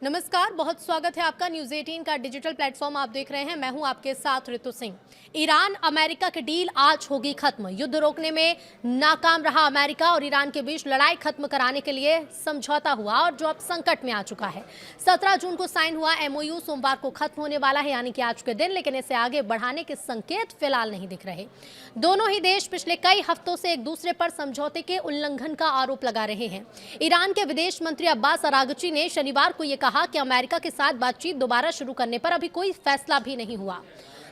नमस्कार, बहुत स्वागत है आपका न्यूज़ 18 का डिजिटल प्लेटफॉर्म आप देख रहे हैं। मैं हूं आपके साथ ऋतु सिंह। ईरान अमेरिका की डील आज होगी खत्म। युद्ध रोकने में नाकाम रहा अमेरिका और ईरान के बीच लड़ाई खत्म कराने के लिए समझौता हुआ और जो अब संकट में आ चुका है। 17 जून को साइन हुआ एमओयू सोमवार को खत्म होने वाला है, यानी कि आज के दिन, लेकिन इसे आगे बढ़ाने के संकेत फिलहाल नहीं दिख रहे। दोनों ही देश पिछले कई हफ्तों से एक दूसरे पर समझौते के उल्लंघन का आरोप लगा रहे हैं। ईरान के विदेश मंत्री अब्बास अरागची ने शनिवार को यह कहा कि अमेरिका के साथ बातचीत दोबारा शुरू करने पर अभी कोई फैसला भी नहीं हुआ।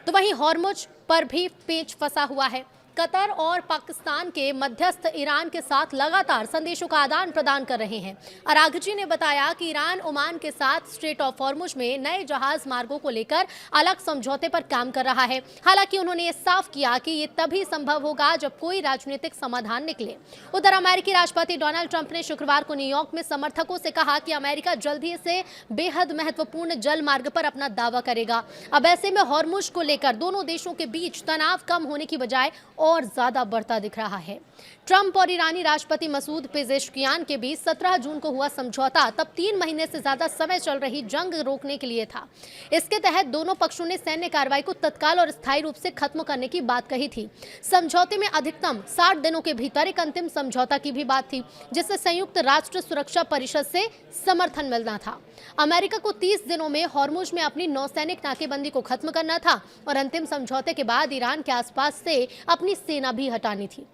तो वहीं हॉर्मुज पर भी पेच फंसा हुआ है। कतर और पाकिस्तान के मध्यस्थ ईरान के साथ लगातार संदेशों का आदान प्रदान कर रहे हैं। अरागची ने बताया कि ईरान ओमान के साथ स्ट्रेट ऑफ हॉर्मुज में नए जहाज मार्गों को लेकर अलग समझौते पर काम कर रहा है। हालांकि उन्होंने ये साफ किया कि ये तभी संभव होगा जब कोई राजनीतिक समाधान निकले। उधर अमेरिकी राष्ट्रपति डोनाल्ड ट्रंप ने शुक्रवार को न्यूयॉर्क में समर्थकों से कहा कि अमेरिका जल्द ही से बेहद महत्वपूर्ण जल मार्ग पर अपना दावा करेगा। अब ऐसे में हॉर्मुज को लेकर दोनों देशों के बीच तनाव कम होने की बजाय और ज्यादा बढ़ता दिख रहा है। ट्रंप और ईरानी राष्ट्रपति मसूद पेजेश्कियान के बीच 17 जून को हुआ समझौता तब 3 महीने से ज्यादा समय चल रही जंग रोकने के लिए था। इसके तहत दोनों पक्षों ने सैन्य कार्रवाई को तत्काल और स्थायी रूप से खत्म करने की बात कही थी। समझौते में अधिकतम 60 दिनों के भीतर एक अंतिम समझौता की भी बात थी, जिससे संयुक्त राष्ट्र सुरक्षा परिषद से समर्थन मिलना था। अमेरिका को 30 दिनों में हॉर्मुज में अपनी नौसैनिक नाकेबंदी को खत्म करना था और अंतिम समझौते के बाद ईरान के आसपास से अपनी सेना भी हटानी थी।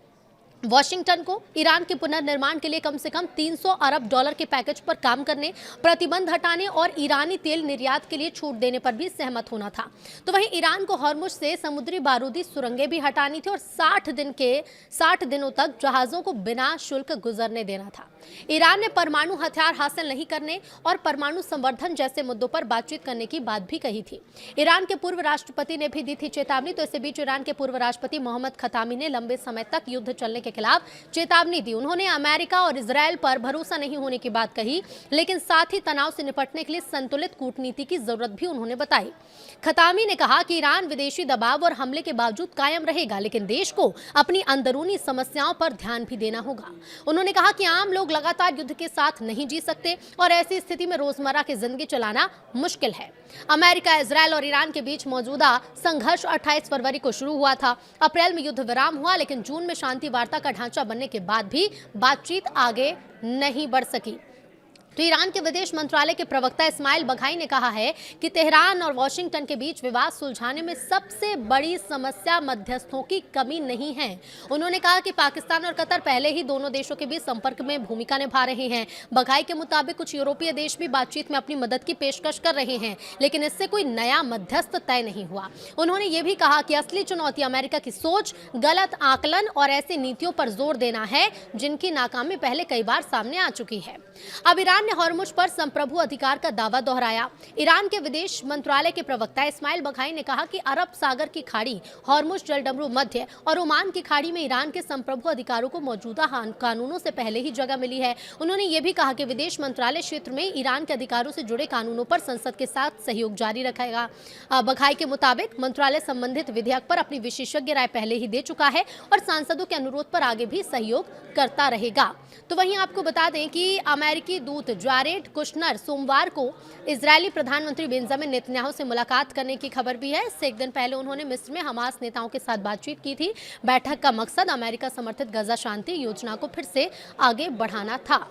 वाशिंगटन को ईरान के पुनर्निर्माण के लिए कम से कम 300 अरब डॉलर के पैकेज पर काम करने, प्रतिबंध हटाने और ईरानी तेल निर्यात के लिए छूट देने पर भी सहमत होना था। तो वहीं ईरान को हॉर्मुज से समुद्री बारूदी सुरंगें भी हटानी थी और 60 दिनों तक जहाजों को बिना शुल्क गुजरने देना था। ईरान ने परमाणु हथियार हासिल नहीं करने और परमाणु संवर्धन जैसे मुद्दों पर बातचीत करने की बात भी कही थी। ईरान के पूर्व राष्ट्रपति ने भी दी थी चेतावनी। तो इसी बीच ईरान के पूर्व राष्ट्रपति मोहम्मद खतामी ने लंबे समय तक युद्ध चलने के खिलाफ चेतावनी दी। उन्होंने अमेरिका और इजरायल पर भरोसा नहीं होने की बात कही, लेकिन साथ ही तनाव से निपटने के लिए संतुलित कूटनीति की जरूरत भी उन्होंने बताई। खतामी ने कहा कि ईरान विदेशी दबाव और हमले के बावजूद कायम रहेगा, लेकिन देश को अपनी अंदरूनी समस्याओं पर ध्यान भी देना होगा। उन्होंने कहा कि आम लोग लगातार युद्ध के साथ नहीं जी सकते और ऐसी स्थिति में रोजमर्रा की जिंदगी चलाना मुश्किल है। अमेरिका, इजरायल और ईरान के बीच मौजूदा संघर्ष 28 फरवरी को शुरू हुआ था। अप्रैल में युद्ध विराम हुआ, लेकिन जून में शांति वार्ता का ढांचा बनने के बाद भी बातचीत आगे नहीं बढ़ सकी। तो ईरान के विदेश मंत्रालय के प्रवक्ता इस्माइल बघाई ने कहा है कि तेहरान और वाशिंगटन के बीच विवाद सुलझाने में सबसे बड़ी समस्या मध्यस्थों की कमी नहीं है। उन्होंने कहा कि पाकिस्तान और कतर पहले ही दोनों देशों के बीच संपर्क में भूमिका निभा रहे हैं। बघाई के मुताबिक कुछ यूरोपीय देश भी बातचीत में अपनी मदद की पेशकश कर रहे हैं, लेकिन इससे कोई नया मध्यस्थ तय नहीं हुआ। उन्होंने ये भी कहा कि असली चुनौती अमेरिका की सोच, गलत आकलन और ऐसी नीतियों पर जोर देना है जिनकी नाकामी पहले कई बार सामने आ चुकी है। अब ईरान ने हॉर्मुज पर संप्रभु अधिकार का दावा दोहराया। ईरान के विदेश मंत्रालय के प्रवक्ता इस्माइल बघाई ने कहा कि अरब सागर की खाड़ी, हॉर्मुज जलडमरू मध्य और ओमान की खाड़ी में ईरान के संप्रभु अधिकारों को मौजूदा कानूनों से पहले ही जगह मिली है। उन्होंने ये भी कहा कि विदेश मंत्रालय क्षेत्र में ईरान के अधिकारों से जुड़े कानूनों पर संसद के साथ सहयोग जारी रखेगा। बघाई के मुताबिक मंत्रालय संबंधित विधेयक पर अपनी विशेषज्ञ राय पहले ही दे चुका है और सांसदों के अनुरोध पर आगे भी सहयोग करता रहेगा। तो वहीं आपको बता दें कि अमेरिकी दूत जारेड कुशनर सोमवार को इजरायली प्रधानमंत्री बेंजामिन नेतन्याहू से मुलाकात करने की खबर भी है। इससे एक दिन पहले उन्होंने मिस्र में हमास नेताओं के साथ बातचीत की थी। बैठक का मकसद अमेरिका समर्थित गजा शांति योजना को फिर से आगे बढ़ाना था।